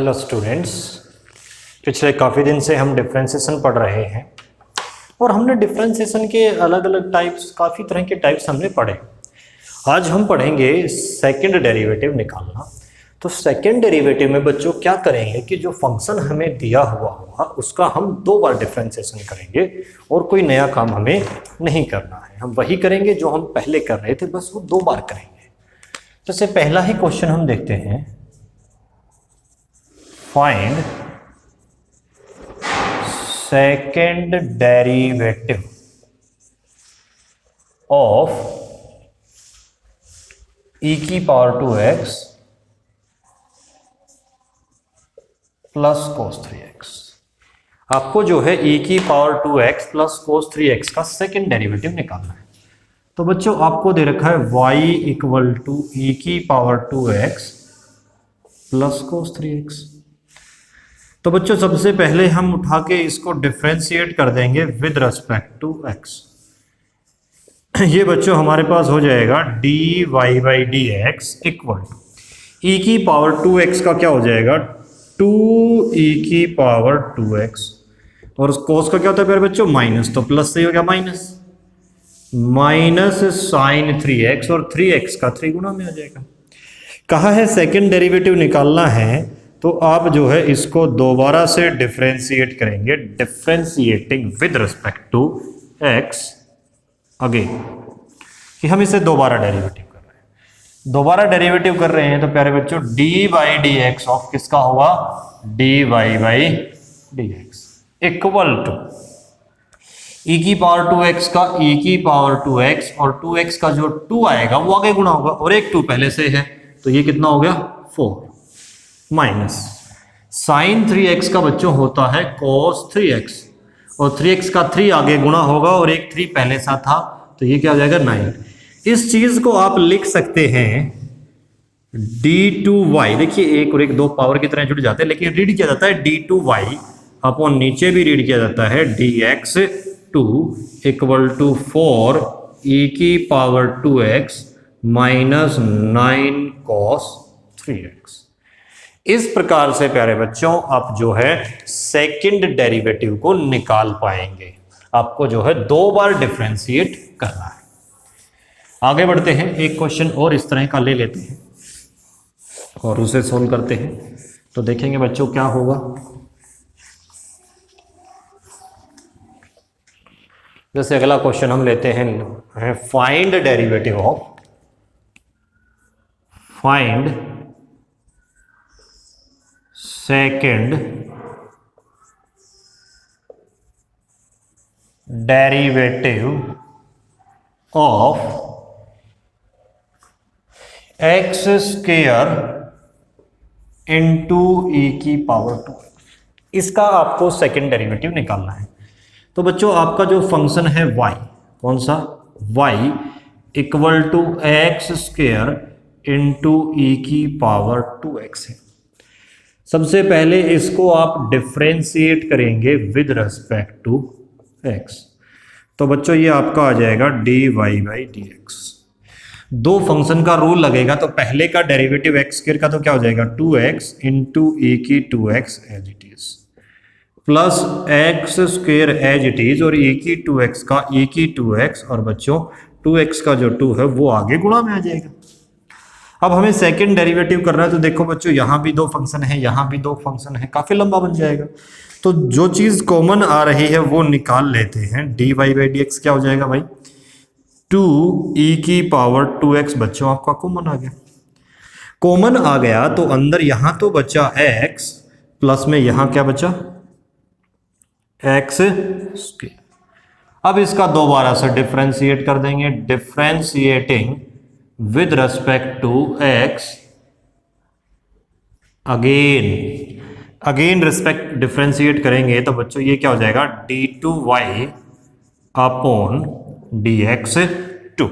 Hello students, पिछले काफ़ी दिन से हम डिफ्रेंशिएशन पढ़ रहे हैं और हमने डिफ्रेंशिएशन के अलग अलग टाइप्स, काफ़ी तरह के टाइप्स हमने पढ़े। आज हम पढ़ेंगे सेकंड डेरिवेटिव निकालना। तो सेकंड डेरिवेटिव में बच्चों क्या करेंगे कि जो फंक्शन हमें दिया हुआ होगा उसका हम 2 बार डिफ्रेंशिएशन करेंगे और कोई नया काम हमें नहीं करना है। हम वही करेंगे जो हम पहले कर रहे थे, बस वो 2 बार करेंगे। जैसे पहला ही क्वेश्चन हम देखते हैं, find second derivative of e की power 2x plus cos 3x। आपको जो है e की power 2x plus cos 3x का सेकंड डेरिवेटिव निकालना है। तो बच्चों आपको दे रखा है y इक्वल टू e की power 2x plus cos 3x। तो बच्चों सबसे पहले हम उठा के इसको डिफरेंशिएट कर देंगे विद रिस्पेक्ट टू x। ये बच्चों हमारे पास हो जाएगा dy by D X equal to e की पावर 2x का क्या हो जाएगा 2e की पावर 2x, और कोस का क्या होता है प्यारे बच्चों माइनस, तो प्लस से ही हो गया माइनस साइन 3x, और 3x का 3 गुना में आ जाएगा। कहा है सेकंड डेरिवेटिव निकालना है, तो आप जो है इसको दोबारा से डिफरेंशिएट करेंगे, differentiating with respect to x again, कि हम इसे दोबारा डेरिवेटिव कर रहे हैं। दोबारा डेरिवेटिव कर रहे हैं तो प्यारे बच्चों dy by D X of किसका होगा dy by D X equal to e की पावर 2x का e की पावर 2x, और 2x का जो 2 आएगा वो आगे गुणा होगा, और एक 2 पहले से है तो ये कितना हो गया 4 माइनस साइन 3x का बच्चों होता है cos 3x, और 3x का 3 आगे गुणा होगा और एक 3 पहले सा था तो ये क्या हो जाएगा 9। इस चीज को आप लिख सकते हैं d2y, देखिए एक और एक 2 पावर की तरह जुड़ जाते हैं, लेकिन रीड किया जाता है d2y अपॉन नीचे भी रीड किया जाता है dx2 इक्वल टू 4 e की power 2x minus 9 cos 3x। इस प्रकार से प्यारे बच्चों आप जो है सेकंड डेरिवेटिव को निकाल पाएंगे। आपको जो है 2 बार डिफरेंशिएट करना है। आगे बढ़ते हैं, एक क्वेश्चन और इस तरह का ले लेते हैं और उसे सोल्व करते हैं, तो देखेंगे बच्चों क्या होगा। जैसे अगला क्वेश्चन हम लेते हैं, find derivative of second derivative of x square into e की पावर 2। इसका आपको सेकंड डेरिवेटिव निकालना है। तो बच्चों आपका जो फंक्शन है y, कौन सा y equal to X square into e की पावर 2x है। सबसे पहले इसको आप डिफरेंशिएट करेंगे विद रिस्पेक्ट टू x। तो बच्चों ये आपका आ जाएगा dy by D x. 2 function का रूल लगेगा, तो पहले का डेरिवेटिव एक्स स्क्वायर का तो क्या हो जाएगा 2x इंटू e की 2x as it is, plus X square as it is, और e की 2x का e की 2x, और बच्चों 2x का जो 2 है वो आगे गुणा में आ जाएगा। अब हमें सेकंड डेरिवेटिव करना है, तो देखो बच्चों यहाँ भी 2 फंक्शन है, यहाँ भी 2 फंक्शन है, काफी लंबा बन जाएगा। तो जो चीज कॉमन आ रही है वो निकाल लेते हैं। dy बाई डी एक्स क्या हो जाएगा भाई 2e की पावर 2x बच्चों आपका कॉमन आ गया। कॉमन आ गया तो अंदर यहां तो बचा x, प्लस में यहां क्या बचा x स्क्वायर। अब इसका दोबारा से डिफरेंशिएट कर देंगे, differentiating with respect to x again respect differentiate करेंगे, तो बच्चों ये क्या हो जाएगा d2y अपॉन dx2।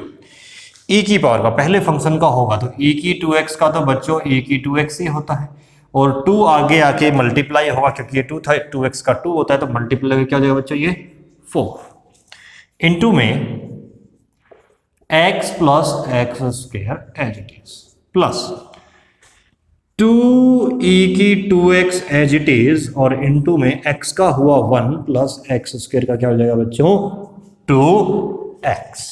e की पावर का पहले फंक्शन का होगा तो e की 2x का तो बच्चों e की 2x ही होता है, और 2 आगे आके मल्टीप्लाई होगा क्योंकि ये 2 था, 2x का 2 होता है, तो मल्टीप्लाई क्या हो जाएगा बच्चों ये 4 इंटू में x plus X square as it is, plus 2e की 2x एज इट इज और इनटू में x का हुआ 1 प्लस एक्स स्क्वायर का क्या हो जाएगा बच्चों 2x।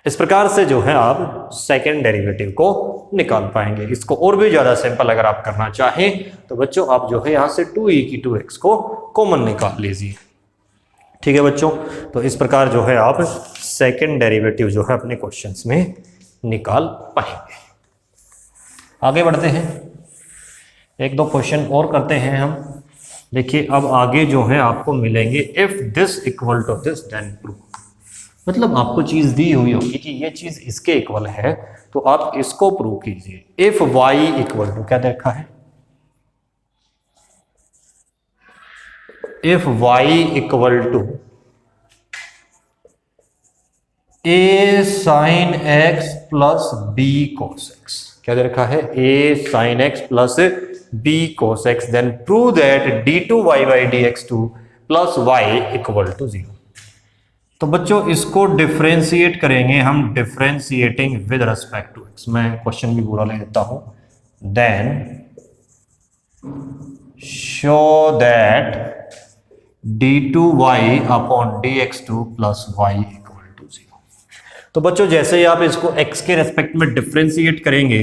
इस प्रकार से जो है आप सेकेंड डेरिवेटिव को निकाल पाएंगे। इसको और भी ज्यादा सिंपल अगर आप करना चाहें तो बच्चों आप जो है यहां से 2e की 2x को कॉमन निकाल लीजिए। ठीक है बच्चों, तो इस प्रकार जो है आप सेकेंड डेरिवेटिव जो है अपने क्वेश्चंस में निकाल पाएंगे। आगे बढ़ते हैं, एक दो क्वेश्चन और करते हैं हम। देखिए अब आगे जो है आपको मिलेंगे if this equal to this then prove. मतलब आपको चीज दी हुई होगी कि ये चीज इसके इक्वल है तो आप इसको प्रूव कीजिए। इफ y इक्वल टू क्या देखा है, if y equal to a sin x plus b cos x, क्या दे रखा है a sin x plus b cos x, then prove that d2y by dx2 plus y equal to 0। तो बच्चों इसको differentiate करेंगे हम, differentiating with respect to x। मैं question भी पूरा ले लेता हूं। Then show that d2y upon dx2 plus y equal to 0। तो बच्चों जैसे ही आप इसको x के रेस्पेक्ट में डिफरेंशिएट करेंगे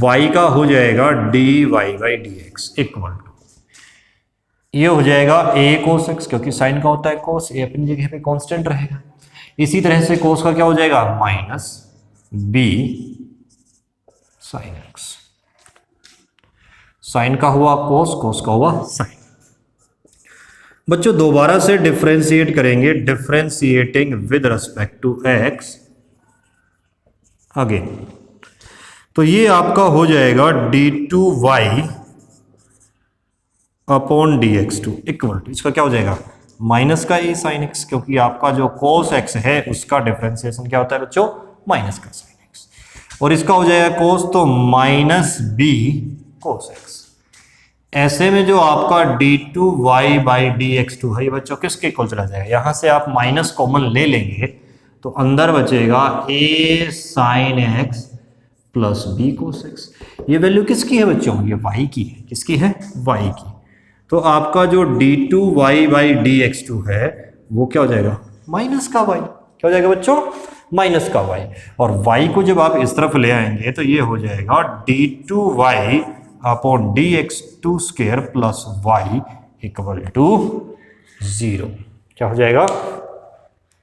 y का हो जाएगा dy by dx equal to, ये हो जाएगा a cos x, क्योंकि साइन का होता है cos, a अपनी जगह पे कांस्टेंट रहेगा। इसी तरह से cos का क्या हो जाएगा minus b sin x, sine का हुआ cos, cos का हुआ साइन। बच्चों दोबारा से डिफरेंशिएट करेंगे, differentiating with respect to x again, तो ये आपका हो जाएगा d2y upon dx2 equal to, इसका क्या हो जाएगा माइनस का a sin x, क्योंकि आपका जो cos x है उसका डिफरेंशिएशन क्या होता है बच्चों माइनस का sin x, और इसका हो जाएगा cos, तो माइनस b cos x। ऐसे में जो आपका d2y बाई dx2 है ये बच्चों किसके इक्वल चला जाएगा, यहां से आप माइनस कॉमन ले लेंगे तो अंदर बचेगा a sin x plus b cos x। ये वैल्यू किसकी है बच्चों, ये y की है, किसकी है y की। तो आपका जो d2y बाई dx2 है वो क्या हो जाएगा माइनस का y, क्या हो जाएगा बच्चों माइनस का y, और y को जब आप इस तरफ ले आएंगे तो ये हो जाएगा d2y upon dx2 square plus y equal to 0, क्या हो जाएगा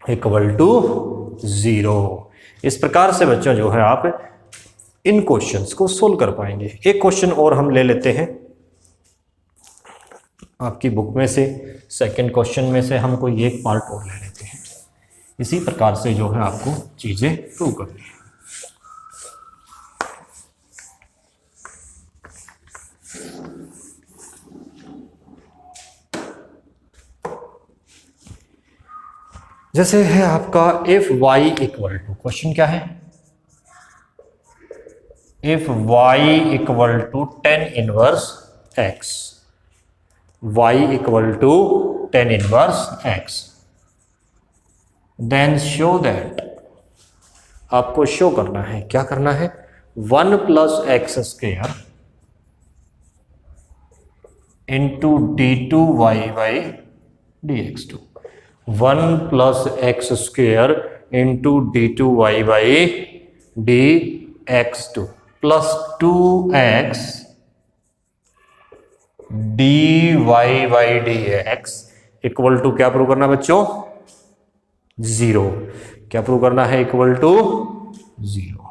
इक्वल टू 0। इस प्रकार से बच्चों जो है आप इन क्वेश्चंस को सोल्व कर पाएंगे। एक क्वेश्चन और हम ले लेते हैं आपकी बुक में से, सेकंड क्वेश्चन में से हम कोई एक पार्ट और ले लेते हैं। इसी प्रकार से जो है आपको चीजें प्रूव करनी है। जैसे है आपका if y equal to, question क्या है, if y equal to tan inverse x, y equal to tan inverse x, then show that, आपको शो करना है, क्या करना है 1 plus X square into d2y by dx2, 1 plus X square into d2y by dx2 plus 2x dy by dx equal to क्या prove करना बच्चों 0, क्या प्रूव करना है इक्वल टू 0।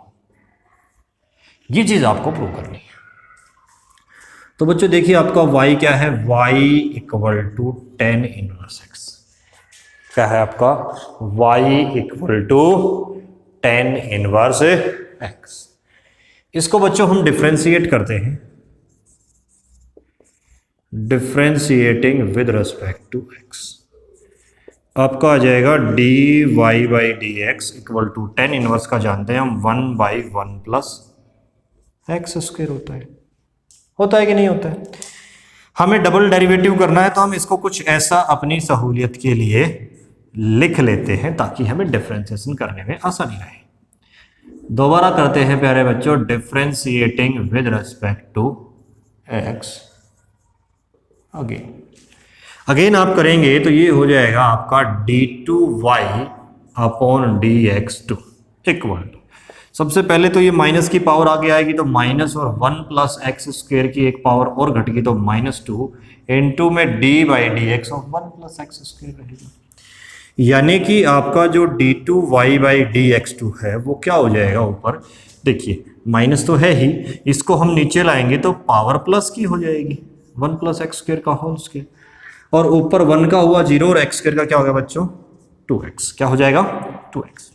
ये चीज आपको प्रूव करनी है। तो बच्चों देखिए आपका y क्या है, y equal to tan inverse x, क्या है आपका y equal to tan inverse x। इसको बच्चों हम डिफरेंशिएट करते हैं, differentiating with respect to x, आपका आ जाएगा dy by dx equal to tan inverse का जानते हैं हम 1 बाई 1 प्लस एक्स स्क्वायर होता है कि नहीं होता है। हमें डबल डेरिवेटिव करना है तो हम इसको कुछ ऐसा अपनी सहूलियत के लिए लिख लेते हैं ताकि हमें डिफरेंशिएशन करने में आसानी रहे। दोबारा करते हैं प्यारे बच्चों, differentiating with respect to x। Again आप करेंगे तो ये हो जाएगा आपका d2y upon dx2 equal to, सबसे पहले तो ये माइनस की पावर आगे आएगी तो माइनस और 1 प्लस एक्स स्क्वायर की एक पावर और घट गई तो -2 इनटू में d by D X of 1 plus X square रहेगा। यानी कि आपका जो d2y बाई dx2 है वो क्या हो जाएगा, ऊपर देखिए माइनस तो है ही, इसको हम नीचे लाएंगे तो पावर प्लस की हो जाएगी 1 प्लस एक्स स्क्वायर का होल स्क्वायर, और ऊपर 1 का हुआ 0 और एक्स स्क्वायर का क्या हो गया बच्चों 2x, क्या हो जाएगा 2x।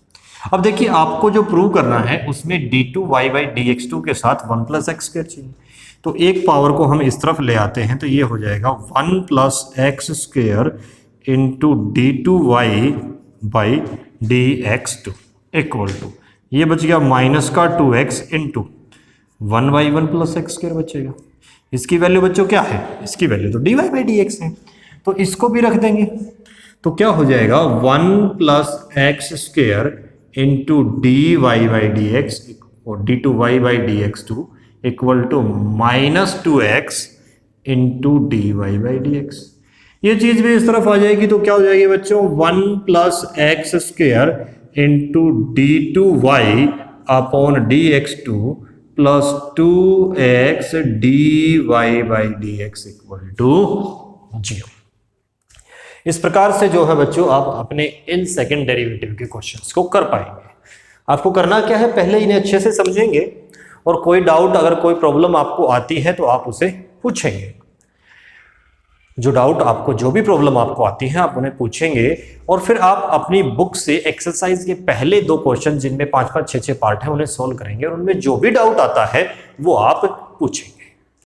अब देखिए आपको जो प्रूव करना है उसमें d2y बाई dx2 के साथ 1 प्लस एक्स स्क्वायर चाहिए, तो एक पावर को हम इस तरफ ले आते हैं तो ये हो जाएगा 1 plus X square into d2y by dx2 equal to, ये बच गया माइनस का 2x into 1 by 1 plus X square बचेगा। इसकी वैल्यू बच्चों क्या है, इसकी वैल्यू तो dy बाई dx है, तो इसको भी रख देंगे तो क्या हो जाएगा 1 plus X square into dy by dx और d2y by dx2 equal to -2x into dy by dx। ये चीज भी इस तरफ आ जाएगी तो क्या हो जाएगी बच्चों 1 plus X square into d2y upon dx2 plus 2x dy by dx equal to 0। इस प्रकार से जो है बच्चों आप अपने इन सेकंड डेरिवेटिव के क्वेश्चंस को कर पाएंगे। आपको करना क्या है, पहले इन्हें अच्छे से समझेंगे और कोई डाउट अगर कोई प्रॉब्लम आपको आती है तो आप उसे पूछेंगे। जो डाउट आपको, जो भी प्रॉब्लम आपको आती है आप उन्हें पूछेंगे और फिर आप अपनी बुक से एक्सरसाइज के पहले 2 क्वेश्चन जिनमें 5-5, 6-6 पार्ट है उन्हें सोल्व करेंगे और उनमें जो भी डाउट आता है वो आप पूछेंगे।